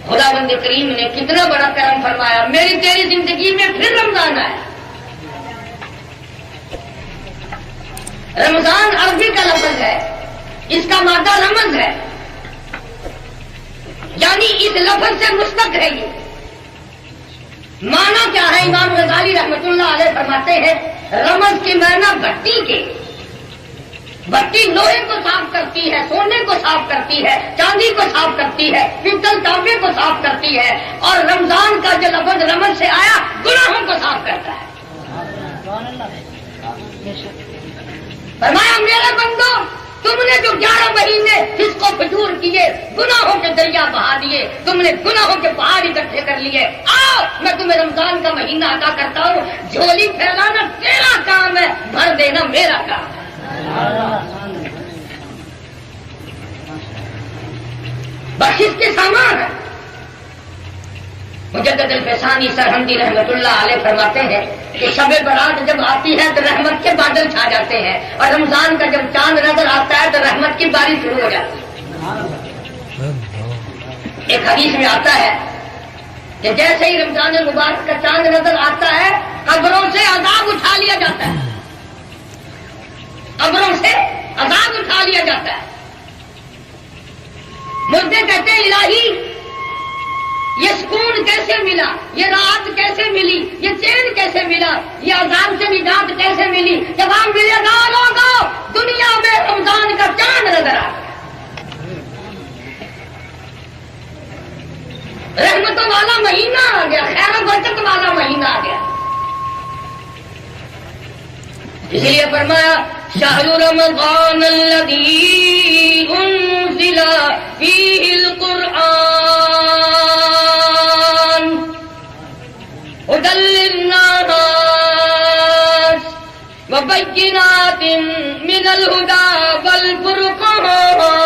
خداوند کریم نے کتنا بڑا کرم فرمایا، میری تیری زندگی میں پھر رمضان آیا۔ رمضان عربی کا لفظ ہے، اس کا مادہ رمض ہے، یعنی اس لفظ سے مشتق ہے۔ یہ معنی کیا ہے؟ امام غزالی رحمۃ اللہ علیہ فرماتے ہیں رمض کی معنی بھٹی کے، بھٹی لوہے کو صاف کرتی ہے، سونے کو صاف کرتی ہے، چاندی کو صاف کرتی ہے، پیتل تانبے کو صاف کرتی ہے، اور رمضان کا جو لفظ رمض سے آیا گناہوں کو صاف کرتا ہے۔ فرمایا میرے بندو، تم نے جو 11 مہینے فسق و فجور کیے، گناہوں کے دریا بہا دیے، تم نے گناہوں کے پہاڑ اکٹھے کر لیے، آؤ میں تمہیں رمضان کا مہینہ عطا کرتا ہوں، جھولی پھیلانا تیرا کام ہے، بھر دینا میرا کام ہے۔ بخشش کے سامان ہے۔ مجدد الفسانی سرہندی رحمت اللہ علیہ فرماتے ہیں کہ شب برات جب آتی ہے تو رحمت کے بادل چھا جاتے ہیں، اور رمضان کا جب چاند نظر آتا ہے تو رحمت کی بارش شروع ہو جاتی ہے۔ ایک حدیث میں آتا ہے کہ جیسے ہی رمضان المبارک کا چاند نظر آتا ہے قبروں سے عذاب اٹھا لیا جاتا ہے، قبروں سے عذاب اٹھا لیا جاتا ہے۔ مردے کہتے ہیں الہی یہ سکون کیسے ملا، یہ راحت کیسے ملی، یہ چین کیسے ملا، یہ عذاب سے نجات کیسے ملی؟ جواب ملے گا لوگوں، دنیا میں رمضان کا چاند نظر آ گیا، رحمتوں والا مہینہ آ گیا، خیر و برکت والا مہینہ آ گیا۔ اس لیے فرمایا شہر رمضان الذی انزل فیہ القرآن ہدی للناس وبینات من الہدی والفرقان،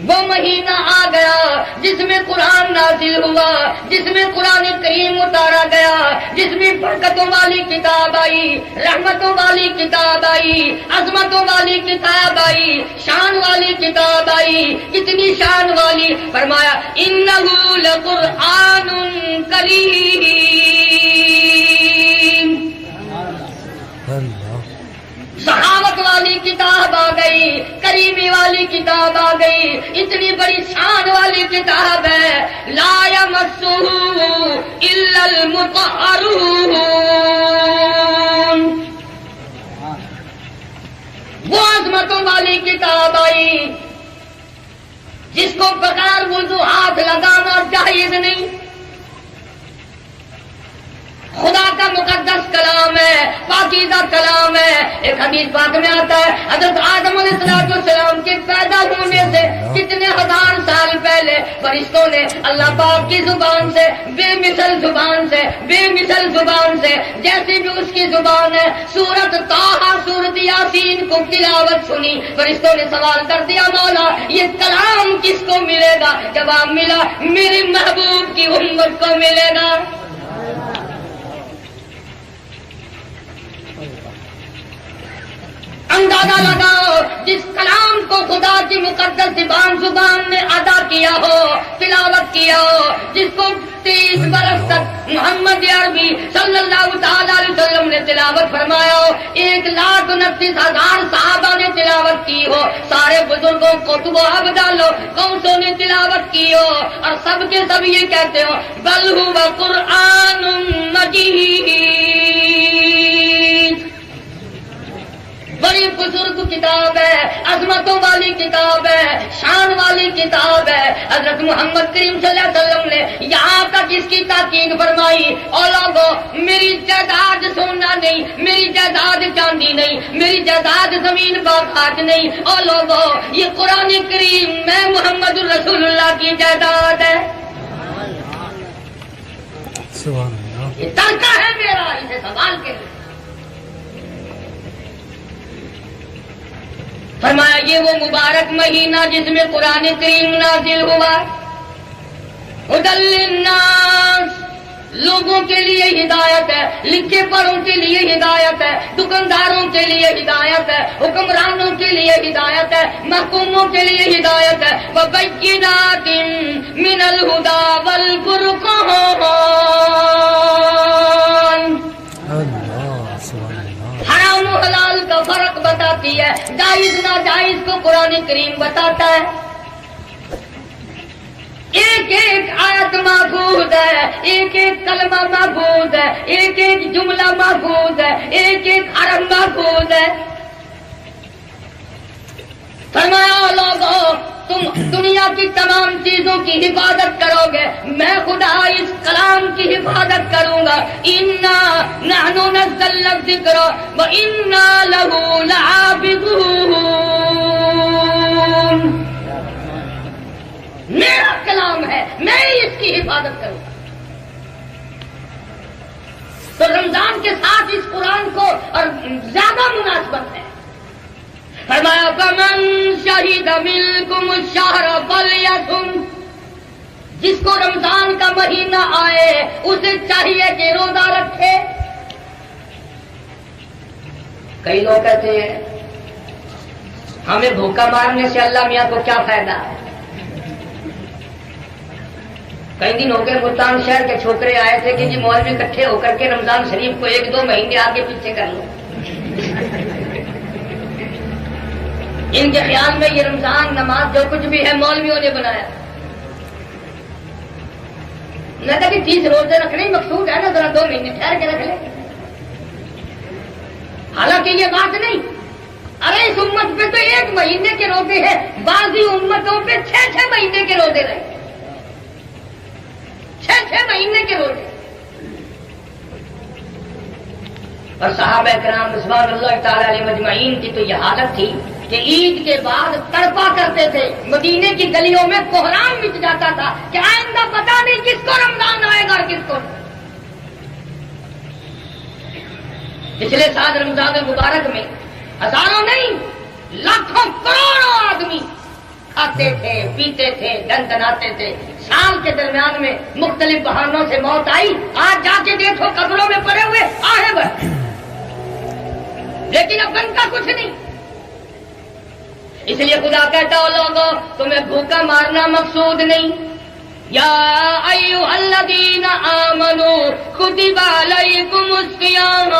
وہ مہینہ آ گیا جس میں قرآن نازل ہوا، جس میں قرآن کریم اتارا گیا، جس میں برکتوں والی کتاب آئی، رحمتوں والی کتاب آئی، عظمتوں والی کتاب آئی، شان والی کتاب آئی۔ کتنی شان والی؟ فرمایا انہ لقرآن کریم، سخاوت والی کتاب آ گئی، کریمی والی کتاب آ گئی، اتنی بڑی شان والی کتاب ہے، لا یمسہ الا المطہرون، وہ عظمتوں والی کتاب آئی جس کو بغیر وضو ہاتھ لگانا جائز نہیں۔ خدا کا مقدس کلام ہے، پاکیزہ کلام ہے۔ ایک حدیث پاک میں آتا ہے حضرت آدم علیہ السلام کے پیدا ہونے سے کتنے ہزار سال پہلے فرشتوں نے اللہ پاک کی زبان سے، بے مثل زبان سے، بے مثل زبان سے، جیسی بھی اس کی زبان ہے، سورت طٰہٰ، سورت یاسین کو تلاوت سنی۔ فرشتوں نے سوال کر دیا مولا یہ کلام کس کو ملے گا؟ جواب ملا میری محبوب کی امت کو ملے گا۔ اندازہ لگاؤ جس کلام کو خدا کی مقدس زبان نے ادا کیا ہو، تلاوت کیا ہو، جس کو 30 برس تک محمد عربی صلی اللہ تعالی علیہ وسلم نے تلاوت فرمایا ہو، 1,29,000 صحابہ نے تلاوت کی ہو، سارے بزرگوں کتب و ابدالو قوسوں نے تلاوت کی ہو، اور سب کے سب یہ کہتے ہو بل هو قرآن مجید، بڑی بزرگ کتاب ہے، عظمتوں والی کتاب ہے، شان والی کتاب ہے۔ حضرت محمد کریم صلی اللہ علیہ وسلم نے یہاں تک اس کی تاکید فرمائی، اور لوگوں میری جائیداد سونا نہیں، میری جائیداد چاندی نہیں، میری جائیداد زمین باغات نہیں، اور لوگوں یہ قرآن کریم میں محمد رسول اللہ کی جائیداد ہے، یہ ترکہ ہے میرا، اسے سنبھال کے فرمایا یہ وہ مبارک مہینہ جس میں قرآن کریم نازل ہوا، ہدی للناس، لوگوں کے لیے ہدایت ہے، لکھے پڑھوں کے لیے ہدایت ہے، دکانداروں کے لیے ہدایت ہے، حکمرانوں کے لیے ہدایت ہے، محکوموں کے لیے ہدایت ہے، وبینات من الہدی والفرقان. حرام و حلال کا فرق بتاتی ہے، جائز ناجائز کو قرآن کریم بتاتا ہے. ایک ایک آیت محفوظ ہے، ایک ایک کلمہ محفوظ ہے، ایک ایک جملہ محفوظ ہے، ایک ایک حرف محفوظ ہے. فرمایا لوگوں تم دنیا کی تمام چیزوں کی حفاظت کرو گے، میں خدا اس کلام کی حفاظت کروں گا. انا نحن نزلنا الذکر وانا لہ لحافظون. میرا کلام ہے، میں اس کی حفاظت کروں گا. تو رمضان کے ساتھ اس قرآن کو اور زیادہ مناسبت ہے. فرمایا فمن شہد منکم الشہر فلیصم. جس کو رمضان کا مہینہ آئے اسے چاہیے کہ روزہ رکھے. کئی لوگ کہتے ہیں ہمیں بھوکا مارنے سے اللہ میاں کو کیا فائدہ ہے. کئی دن ہو گئے ملتان شہر کے چھوکرے آئے تھے کہ جی مولوی اکٹھے ہو کر کے رمضان شریف کو 1-2 مہینے آگے پیچھے کر لو. ان کے خیال میں یہ رمضان نماز جو کچھ بھی ہے مولویوں نے بنایا. میں کہا کہ 30 روزے رکھنے مقصود ہے نا، ذرا 2 مہینے ٹھہر کے رکھ لیں. حالانکہ یہ بات نہیں. ارے اس امت پہ تو 1 مہینے کے روزے ہیں، بعضی امتوں پہ 6 مہینے کے روزے رہے. 6 مہینے کے روزے. اور صحابہ کرام رضوان اللہ تعالی علیہ مجمعین کی تو یہ حالت تھی کہ عید کے بعد تڑپا کرتے تھے. مدینے کی گلیوں میں کوہرام مچ جاتا تھا کہ آئندہ پتہ نہیں کس کو رمضان آئے گا اور کس کو. پچھلے سال رمضان المبارک میں ہزاروں نہیں لاکھوں کروڑوں آدمی کھاتے تھے، پیتے تھے، دندناتے تھے. سال کے درمیان میں مختلف بہانوں سے موت آئی. آج جا کے دیکھو قبروں میں پڑے ہوئے آہے بھر، لیکن اب بنتا کچھ نہیں. اس لیے خدا کہتا ہو لوگوں تمہیں بھوکا مارنا مقصود نہیں. یا ایھا الذین آمنوا کتب علیکم الصیام.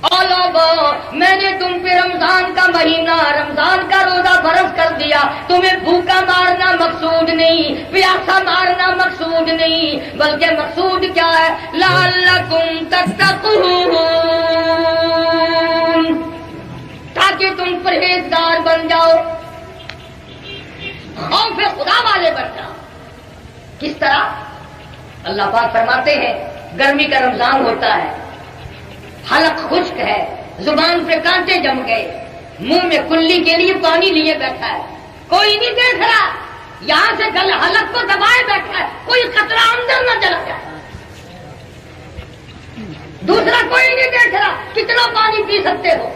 او لوگوں میں نے تم پہ رمضان کا مہینہ، رمضان کا روزہ فرض کر دیا. تمہیں بھوکا مارنا مقصود نہیں، پیاسا مارنا مقصود نہیں، بلکہ مقصود کیا ہے؟ لعلکم تتقون، تاکہ تم پرہیزگار بن جاؤ، خوف خدا والے بن جاؤ. کس طرح؟ اللہ پاک فرماتے ہیں گرمی کا رمضان ہوتا ہے، حلق خشک ہے، زبان پہ کانٹے جم گئے، منہ میں کلی کے لیے پانی لیے بیٹھا ہے، کوئی نہیں دیکھ رہا، یہاں سے گل حلق کو دبائے بیٹھا ہے، کوئی قطرہ اندر نہ چلا جائے. دوسرا کوئی نہیں دیکھ رہا کتنا پانی پی سکتے ہو.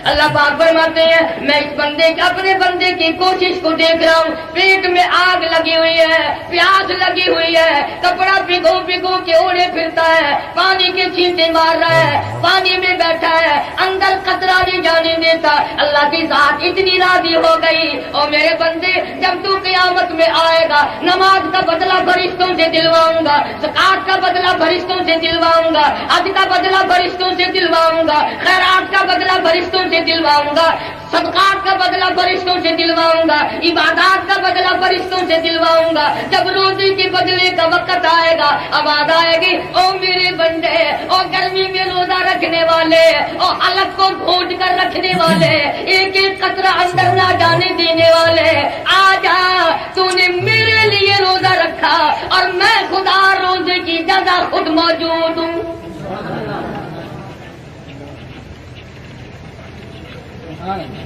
اللہ پاک فرماتے ہیں میں اس بندے اپنے بندے کی کوشش کو دیکھ رہا ہوں. پیٹ میں آگ لگی ہوئی ہے، پیاس لگی ہوئی ہے، کپڑا بھگو بھگو کے اوڑے پھرتا ہے، پانی کے چھینٹے مار رہا ہے، پانی میں بیٹھا ہے، اندر قطرہ نہیں جانے دیتا. اللہ کی ذات اتنی راضی ہو گئی. اور میرے بندے جب تو قیامت میں آئے گا، نماز کا بدلہ فرشتوں سے دلواؤں گا، زکات کا بدلہ فرشتوں سے دلواؤں گا، حج کا بدلہ فرشتوں سے دلواؤں گا، خیرات کا بدلہ فرشتوں سے دلواؤں گا، صدقات کا بدلہ فرشتوں سے دلواؤں گا، عبادات کا بدلہ فرشتوں سے دلواؤں گا. جب روزے کے بدلے کا وقت آئے گا، آواز آئے گی او میرے بندے، او گرمی میں روزہ رکھنے والے، او حلق کو گھونٹ کر رکھنے والے، ایک ایک قطرہ اندر نہ جانے دینے والے، آ جا تو نے میرے لیے روزہ رکھا اور میں خدا روزے کی جگہ خود موجود ہوں.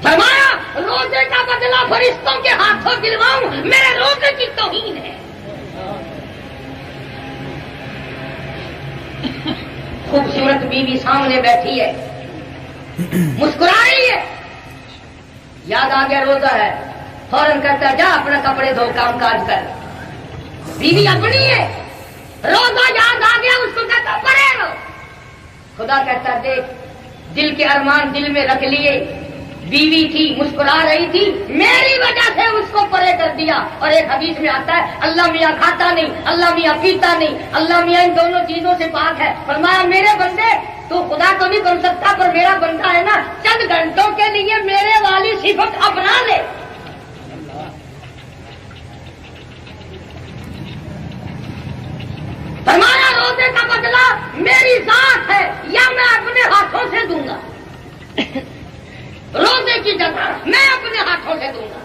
فرمایا روزے کا بدلہ فرشتوں کے ہاتھوں دلواؤں، میرے روزے کی توہین ہے. خوبصورت بیوی سامنے بیٹھی ہے، مسکرا رہی ہے، یاد آ گیا روزہ ہے، فوراً کہتا ہے جا اپنا کپڑے دھو کام کاج کر. بیوی اپنی ہے، روزہ یاد آ گیا، اس کو کہتا پڑے رہو. خدا کہتا دیکھ دل کے ارمان دل میں رکھ لیے، بیوی تھی مسکرا رہی تھی، میری وجہ سے اس کو پرے کر دیا. اور ایک حدیث میں آتا ہے اللہ میاں کھاتا نہیں، اللہ میاں پیتا نہیں، اللہ میاں ان دونوں چیزوں سے پاک ہے. فرمایا میرے بندے تو خدا تو نہیں بن سکتا پر میرا بندہ ہے نا، چند گھنٹوں کے لیے میرے والی صفت اپنا لے. فرمایا روزے کا بدلہ میری ذات ہے یا میں اپنے ہاتھوں سے دوں گا. روزے کی جگہ میں اپنے ہاتھوں سے دوں گا.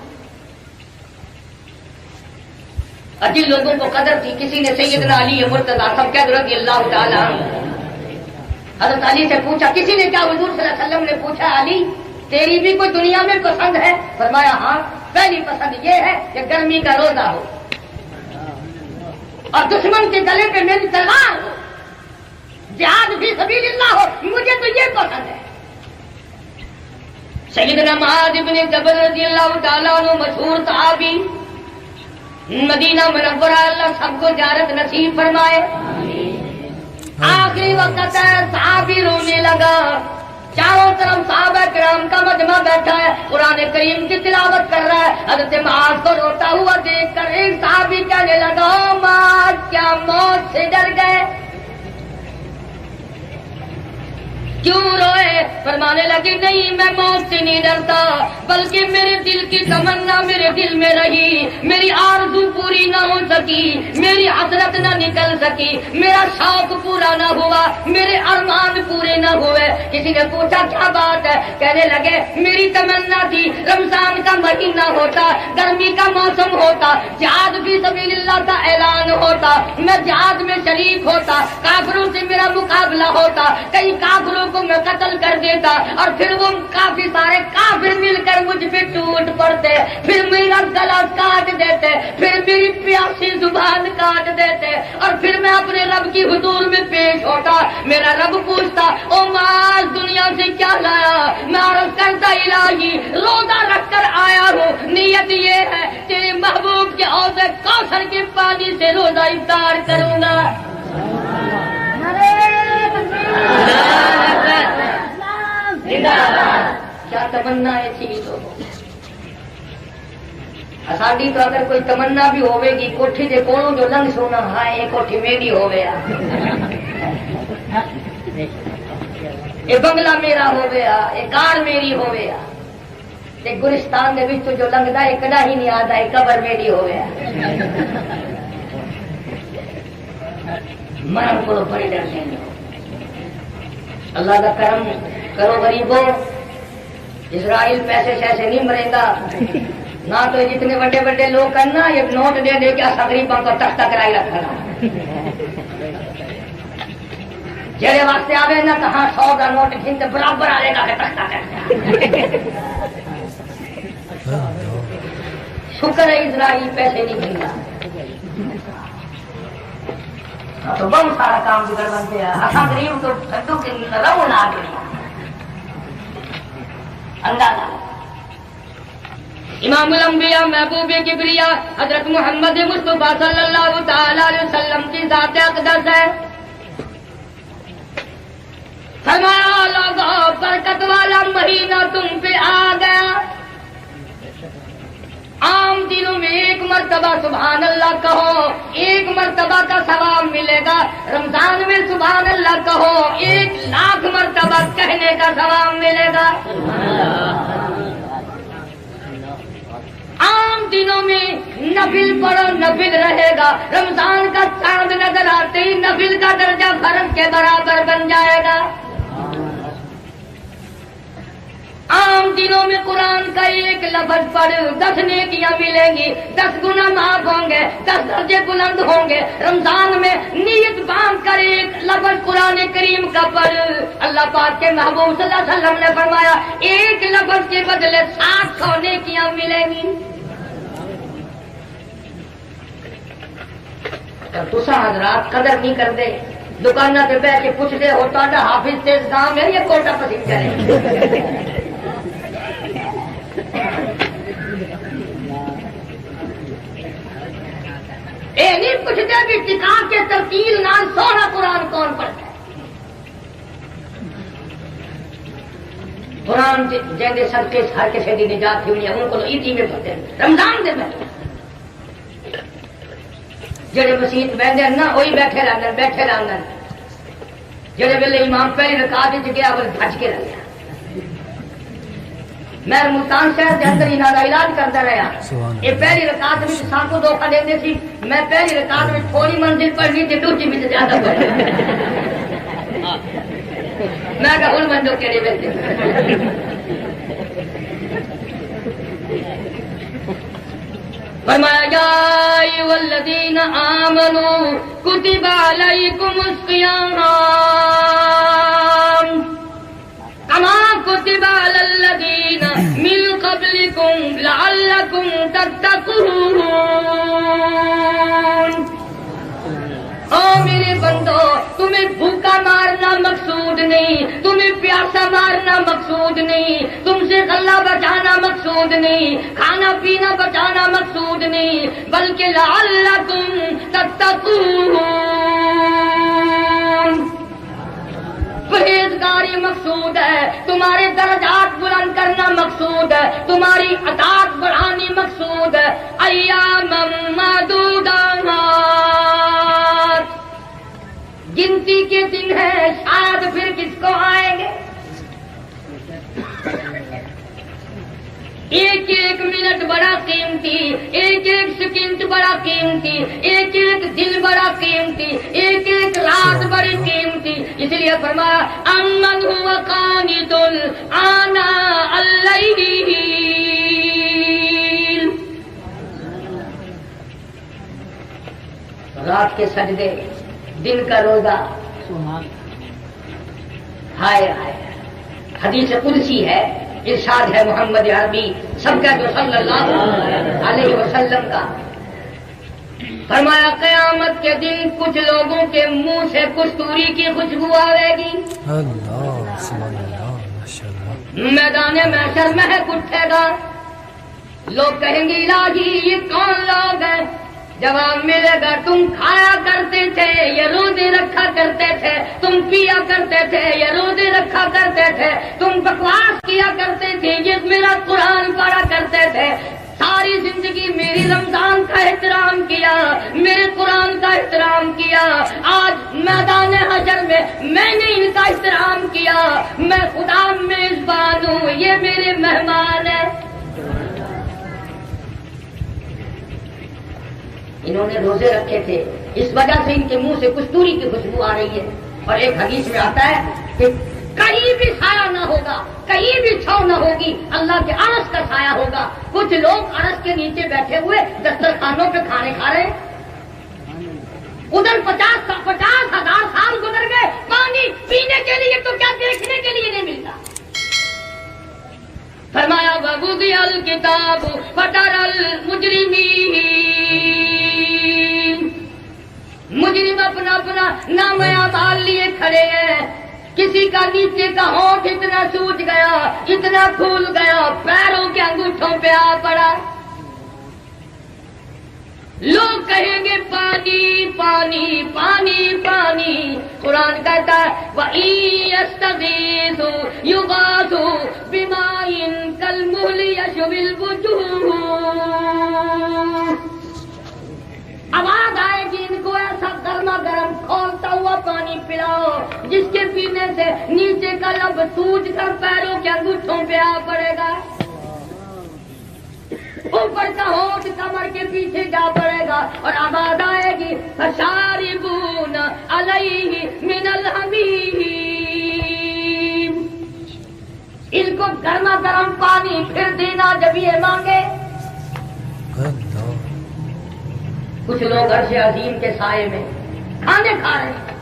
اور جن لوگوں کو قدر تھی، کسی نے سیدنا علی مرتضیٰ سب کہہ رضی اللہ تعالیٰ حضرت علی سے پوچھا، کسی نے کیا حضور صلی اللہ علیہ وسلم نے پوچھا علی تیری بھی کوئی دنیا میں پسند ہے؟ فرمایا ہاں، پہلی پسند یہ ہے کہ گرمی کا روزہ ہو اور دشمن کے گلے پہ میری تلوار ہو، جہاد فی سبیل اللہ ہو، مجھے تو یہ پسند ہے. سیدنا معاذ بن جبل رضی اللہ تعالیٰ عنہ مشہور صحابی، مدینہ منورہ اللہ سب کو زیارت نصیب فرمائے. آخری وقت ہے صحابی رونے لگا، چاروں طرف صحابہ کرام کا مجمع بیٹھا ہے، قرآن کریم کی تلاوت کر رہا ہے. حضرت معاذ کو روتا ہوا دیکھ کر ایک صحابی کہنے لگا معاذ کیا موت سے ڈر گئے؟ کیوں روئے؟ فرمانے لگے نہیں میں موت سے نہیں ڈرتا، بلکہ میرے دل کی تمنا میرے دل میں رہی، میری آرزو پوری نہ ہو سکی، میری حسرت نہ نکل سکی، میرا شوق پورا نہ ہوا، میرے ارمان پورے نہ ہوئے. کسی نے پوچھا کیا بات ہے؟ کہنے لگے میری تمنا تھی رمضان کا مہینہ ہوتا، گرمی کا موسم ہوتا، جہاد فی سبیل اللہ کا اعلان ہوتا، میں جہاد میں شریک ہوتا، کافروں سے میرا مقابلہ ہوتا، کئی کافروں کو میں قتل کر دیتا اور پھر وہ کافی سارے کافر مل کر مجھ پہ ٹوٹ پڑتے، پھر میرا گلا کاٹ دیتے، پھر میری پیاسی زبان کاٹ دیتے اور پھر میں اپنے رب کی حضور میں پیش ہوتا. میرا رب پوچھتا او معاذ دنیا سے کیا لایا؟ میں عرض کرتا الہی روزہ رکھ کر آیا ہوں، نیت یہ ہے تیرے محبوب کے حوض کوثر کے پانی سے روزہ افطار کروں گا. کیا تمنا تھی لوگوں ساڈی تو اگر کوئی تمنا بھی ہوے گی کوٹھی دے کولوں جو لنگ سونا ہائے یہ کوٹھی میری ہوے یہ بنگلہ میرا ہوے یہ کار میری ہوے تے گلستان دے وچ جو لنگدا ہے کدا ہی نہیں آتا یہ قبر میری ہوے مرن کو بڑے ڈرتے ہیں. اللہ کا کرم کرو غریبوں، اسرائیل پیسے شیسے نہیں مرے گا نہ تو جتنے بڑے بڑے لوگ کرنا یہ نوٹ دے دے کے غریبوں کو تختہ کرائی رکھنا جڑے واسطے آوے نہ تو ہاں 100 کا نوٹ گھن تو برابر آئے گا کہ تختہ کرنا. شکر ہے اسرائیل پیسے نہیں گھنتا تو بہت سارا کام بگڑ بنتے ہیں. غریب تو سدو کے رو نہ گئی اندازہ. امام الانبیاء محبوب کبریا حضرت محمد مصطفیٰ صلی اللہ تعالی علیہ وسلم کی ذات اقدس ہے. فرمایا لوگوں برکت والا مہینہ تم پہ آ گیا. عام دنوں میں ایک مرتبہ سبحان اللہ کہو ایک مرتبہ کا ثواب ملے گا، رمضان میں سبحان اللہ کہو 1,00,000 مرتبہ کہنے کا ثواب ملے گا. عام دنوں میں نفل پڑھو نفل رہے گا، رمضان کا چاند نظر آتے ہی نفل کا درجہ فرض کے برابر بن جائے گا. عام دنوں میں قرآن کا ایک لفظ پڑھ 10 نیکیاں ملیں گی، 10 گناہ معاف ہوں گے، 10 درجے بلند ہوں گے. رمضان میں نیت باندھ کر ایک لفظ قرآن کریم کا پڑھ، اللہ پاک کے محبوب صلی اللہ علیہ وسلم نے فرمایا ایک لفظ کے بدلے 700 نیکیاں ملیں گی. تسا حضرات قدر نہیں کرتے، دکانوں پہ بیٹھ کے پوچھتے ہو تو حافظ تیز کام ہے یا کوٹا پسند کرے. نہیں پوچھتے بھی ٹکا کے ترتیل نال سونا قرآن کون پڑھتا ہے. قرآن جیندے صدقے ہر کسی دی نجات تھی ہوئی ہے ان کو ایتی میں پڑھتے ہیں رمضان دے میں جڑے مسیت بیٹھے نا وہی بیٹھے رہنا جڑے ویلے امام پہلی رکعت وچ گیا وہ بھج کے رہ گیا میں ملتان شہر کے اندر انہاں دا علاج کرتا رہا یہ پہلی رکعت وچ سانکو دھوکا دیندے سی میں پہلی رکعت وچ تھوڑی منزل پڑھنی تے دوسری وچ زیادہ پڑھنی میں کہا ہن منجو کیڑے ویلے فرمایا یا ایھا الذین آمنوا کتب علیکم الصیام کما کتب علی الذین من قبلکم لعلکم تتقون او میرے بندو تمہیں بھوکا مارنا مقصود نہیں تمہیں پیاسا مارنا مقصود نہیں تم سے غلہ بچانا مقصود نہیں کھانا پینا بچانا مقصود نہیں بلکہ لعلکم تتقون پرہیزگاری مقصود ہے تمہارے درجات بلند کرنا مقصود ہے تمہاری اطاعت بڑھانی مقصود ہے ایام معدودات گنتی کے دن ہے شاید پھر کس کو آئیں گے ایک ایک منٹ بڑا قیمتی ایک ایک سیکنڈ بڑا قیمتی ایک ایک دن بڑا قیمتی ایک ایک رات بڑی قیمتی اس لیے فرمایا امن هو قانت آناء اللیل رات کے سجدے دن کا روزہ ہائے ہائے حدیث قدسی ہے ارشاد ہے محمد عربی سب کا جو صلی اللہ علیہ وسلم کا فرمایا قیامت کے دن کچھ لوگوں کے منہ سے کستوری کی خوشبو آئے گی میدان محشر مہک اٹھے گا لوگ کہیں گے الہی یہ کون لوگ ہیں جواب ملے گا تم کھایا کرتے تھے یہ روزے رکھا کرتے تھے تم پیا کرتے تھے یہ روزے رکھا کرتے تھے تم بکواس کیا کرتے تھے یہ میرا قرآن پڑھا کرتے تھے ساری زندگی میری رمضان کا احترام کیا میرے قرآن کا احترام کیا آج میدان حشر میں میں نے ان کا احترام کیا میں خدا میزبان ہوں یہ میرے مہمان ہیں انہوں نے روزے رکھے تھے اس وجہ سے ان کے منہ سے کستوری کی خوشبو آ رہی ہے اور ایک حدیث میں آتا ہے کہ کہیں بھی سایہ نہ ہوگا کہیں بھی چھاؤں نہ ہوگی اللہ کے عرش کا سایہ ہوگا کچھ لوگ عرش کے نیچے بیٹھے ہوئے دسترخوانوں پہ کھانے کھا رہے ہیں ادھر 50,000 سال گزر گئے پانی پینے کے لیے تو کیا دیکھنے کے لیے نہیں ملتا فرمایا وَوُضِعَ الْكِتَابُ فَتَرَى الْمُجْرِمِينَ مجرم اپنا اپنا نام اعمال لیے کھڑے ہیں کسی کا نیچے کا ہونٹ اتنا سوج گیا اتنا پھول گیا پیروں کے انگوٹھوں پہ آ پڑا لوگ کہیں گے پانی پانی پانی پانی قرآن کہتا ہے وَإِن يَسْتَغِيثُوا يُغَاثُوا بِمَاءٍ كَالْمُهْلِ يَشْوِي الْوُجُوهَ آواز آئے گی ان کو ایسا گرما گرم کھولتا ہوا پانی پلاؤ جس کے پینے سے نیچے کا لب سوج کر پیروں کے انگوٹھوں پہ آ پڑے گا اوپر کا ہونٹ کمر کے پیچھے جا پڑے گا اور آواز آئے گی فَشَارِبُونَ عَلَيْهِ مِنَ الْحَمِيمِ ان کو گرما گرم پانی پھر دینا جب یہ مانگے کچھ لوگ عرش عظیم کے سائے میں کھانے کھا رہے ہیں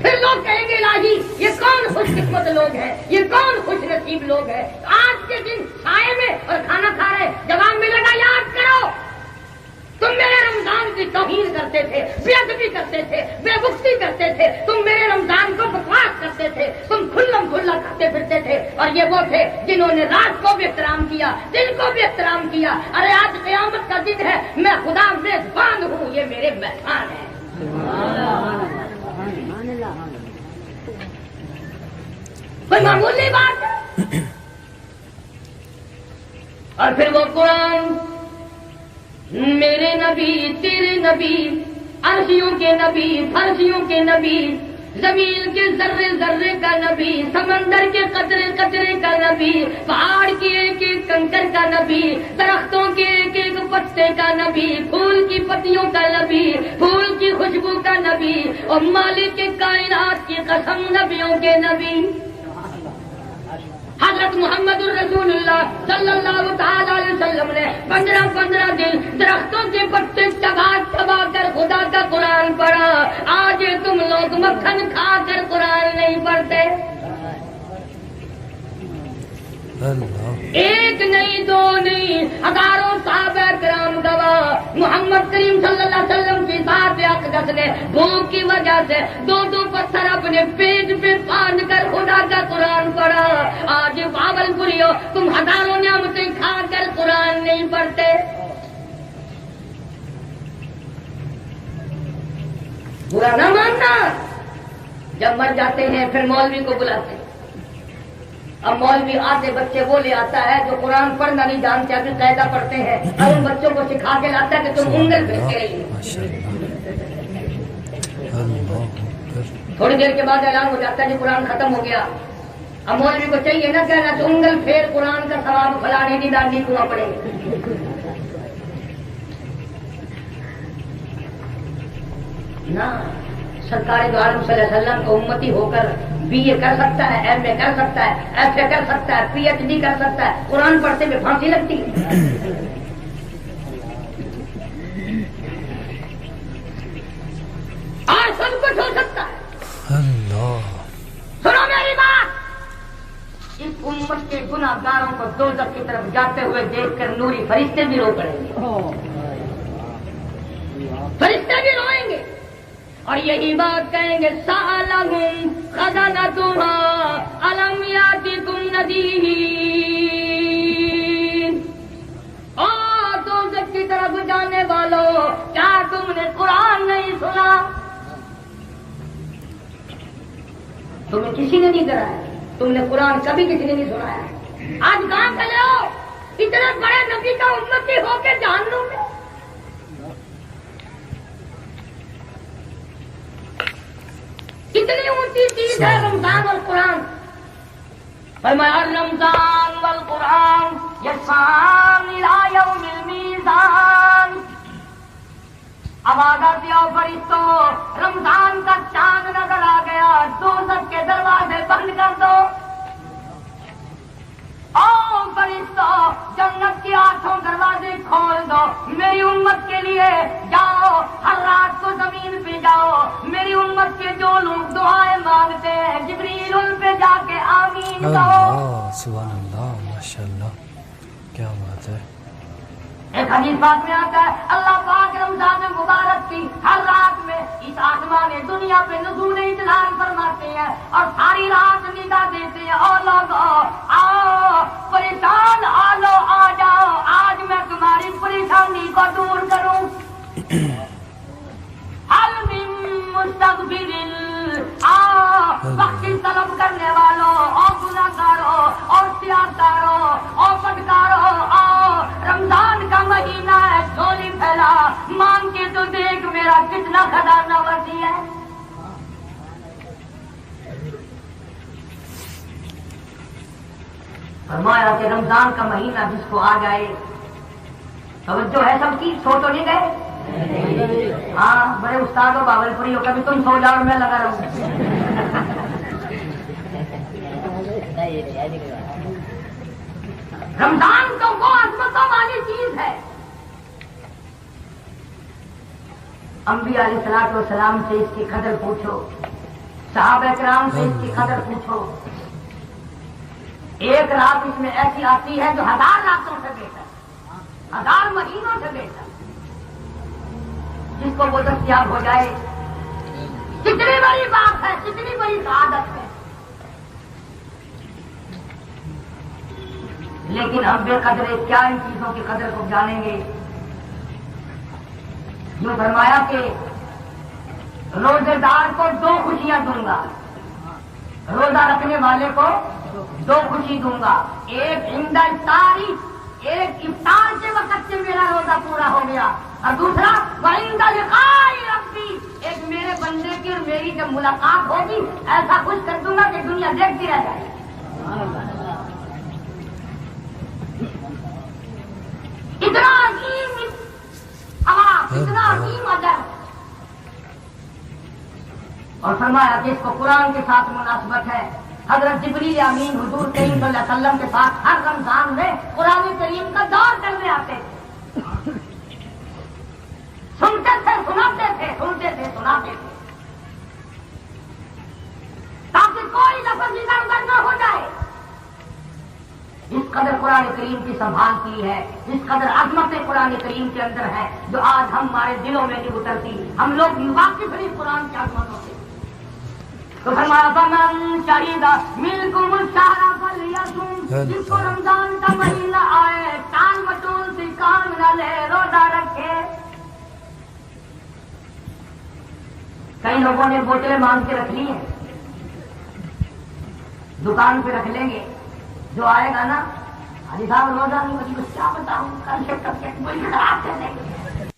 پھر لوگ کہیں گے الہی یہ کون خوش قسمت لوگ ہیں یہ کون خوش نصیب لوگ ہیں آج کے دن سائے میں اور کھانا کھا رہے جواب ملے گا یاد کرو تم میرے رمضان کی توہین کرتے تھے بے ادبی کرتے تھے بے وقتی کرتے تھے تم میرے رمضان کو بکواس کرتے تھے تم کھلم کھلا کھاتے پھرتے تھے اور یہ وہ تھے جنہوں نے رات کو بھی احترام کیا دن کو بھی احترام کیا ارے آج قیامت کا دن ہے میں خدا میزبان ہوں یہ میرے مہمان ہیں کوئی معمولی بات ہے اور پھر وہ قرآن میرے نبی تیرے نبی عرشیوں کے نبی فرشیوں کے نبی زمین کے ذرے ذرے کا نبی سمندر کے قطرے قطرے کا نبی پہاڑ کے ایک ایک کنکر کا نبی درختوں کے ایک ایک پتے کا نبی پھول کی پتیوں کا نبی پھول کی خوشبو کا نبی اور مالک کے کائنات کی قسم نبیوں کے نبی حضرت محمد الرسول اللہ صلی اللہ تعالی علیہ وسلم نے 15 دن درختوں کے پتے چبا چبا کر خدا کا قرآن پڑھا. آج تم لوگ مکھن کھا کر قرآن نہیں پڑھتے. ایک نہیں دو نہیں ہزاروں صحابہ کرام گواہ محمد کریم صلی اللہ علیہ وسلم کی ذات اقدس نے بھوک کی وجہ سے 2 پتھر اپنے پیٹ پہ باندھ کر خدا کا قرآن پڑھا. آج باول پوریو تم ہزاروں نعمتیں کھا کر قرآن نہیں پڑھتے. برا نہ ماننا. جب مر جاتے ہیں پھر مولوی کو بلاتے ہیں. اب مولوی آتے بچے وہ لے آتا ہے جو قرآن پڑھنا نہیں جانتے ابھی قاعدہ پڑھتے ہیں اور ان بچوں کو سکھا کے لاتا ہے کہ تم انگل پھینکتے رہیے. تھوڑی دیر کے بعد اعلان ہو جاتا ہے کہ قرآن ختم ہو گیا. اب مولوی کو چاہیے نا کہنا تو انگل پھیر قرآن کا ثواب فلانے کی ڈانڈی کنواں پڑے نا. سرکار دو عالم صلی اللہ علیہ وسلم کو امتی ہو کر BA کر سکتا ہے MA کر سکتا ہے FA کر سکتا ہے PhD کر سکتا ہے. قرآن پڑھتے ہوئے پھانسی لگتی ہے. آج سب کچھ ہو سکتا ہے. سنو میری بات. اس امت کے گناہ گاروں کو دوزخ کی طرف جاتے ہوئے دیکھ کر نوری فرشتے بھی رو پڑیں گے. فرشتے بھی روئیں گے اور یہی بات کہیں گے سالہم خزنتها الم یاتکم نذیر. اور دوزخ کی طرف جانے والوں کیا تم نے قرآن نہیں سنا؟ تمہیں کسی نے نہیں کرایا. تم نے قرآن کبھی کسی نے نہیں سنایا. آج کہاں چلے ہو اتنے بڑے نبی کا امتی ہو کے جہنم میں. کتنی اونچی چیز ہے رمضان اور قرآن. فرمایا رمضان والقرآن یسعان الی یوم المیزان. آواز آتی ہے فرشتوں رمضان کا چاند نظر آ گیا دوزخ کے دروازے بند کر دو. او فرشتوں جنت کے 8 دروازے کھول دو. میری امت کے لیے جاؤ ہر رات کو زمین پہ جاؤ. میری امت کے جو لوگ دعائیں مانگتے ہیں جبریل ان پہ جا کے آمین کہو. سبحان اللہ ماشاءاللہ کیا بات ہے. ایک حدیث بات میں آتا ہے اللہ پاک رمضان مبارک کی ہر رات میں اس آسمان دنیا پہ نزول اطلاع فرماتے ہیں اور ساری رات ندا دیتے ہیں. اور لوگ آؤ پریشان آلو آ جاؤ آج میں تمہاری پریشانی کو دور کروں. حل من مستغفر بخشش طلب کرنے والوں اور گناہگاروں اور سیاستداروں اور پٹکاروں آؤ رمضان کا مہینہ ہے جھولی پھیلا مانگ کے تو دیکھ میرا کتنا خزانہ وسیع ہے. فرمایا کہ رمضان کا مہینہ جس کو آ جائے توجہ ہے سب کی. سو تو نہیں گئے؟ ہاں بڑے استاد ہو باول پوری ہو کبھی تم سو جاؤ اور میں لگا رہوں. رمضان تو وہ عظمتوں والی چیز ہے. انبیاء علیہ الصلوۃ والسلام سے اس کی قدر پوچھو. صحابہ کرام سے اس کی قدر پوچھو. ایک رات اس میں ایسی آتی ہے جو 1000 راتوں سے بہتر 1000 مہینوں سے بہتر. جس کو وہ دستیاب ہو جائے کتنی بڑی بات ہے کتنی بڑی سعادت ہے. لیکن ہم بے قدرے کیا ان چیزوں کی قدر کو جانیں گے. جو فرمایا کہ روزے دار کو 2 خوشیاں دوں گا. روزہ رکھنے والے کو 2 خوشی دوں گا. ایک عند التاری ایک پورا ہو گیا. اور دوسرا وَعِندَ لِقَاءِ رَبِّي، ایک میرے بندے کی اور میری جب ملاقات ہوگی ایسا کچھ کر دوں گا کہ دنیا دیکھتی رہ جائے. اتنا عظیم آواز، اتنا عظیم اجر. اور فرمایا کہ اس کو قرآن کے ساتھ مناسبت ہے. حضرت جبریل امین حضور کریم صلی اللہ علیہ وسلم کے ساتھ ہر رمضان میں قرآن کریم کا دور کرنے آتے تھے. سنتے تھے، سناتے تھے، سنتے تھے، سناتے تھے، تاکہ کوئی لفظ ادھر ادھر نہ ہو جائے. اس قدر قرآن کریم کی سنبھال کی ہے، اس قدر عظمت قرآن کریم کے اندر ہے جو آج ہمارے دلوں میں نہیں اترتی. ہم لوگ واقف نہیں قرآن کی عظمتوں سے. تو فرمایا فمن شہید منکم الشہر فلیصم، جس کو رمضان کا مہینہ آئے ٹال مٹول سی کام نہ لے، روزہ رکھے. کئی لوگوں نے بوتلیں مانگ کے رکھ لی ہیں، دکان پہ رکھ لیں گے. جو آئے گا نا حاجی صاحب روزہ نہیں بچی، کیا بتاؤں کل سے کب تک کوئی خراب کر دیں گے.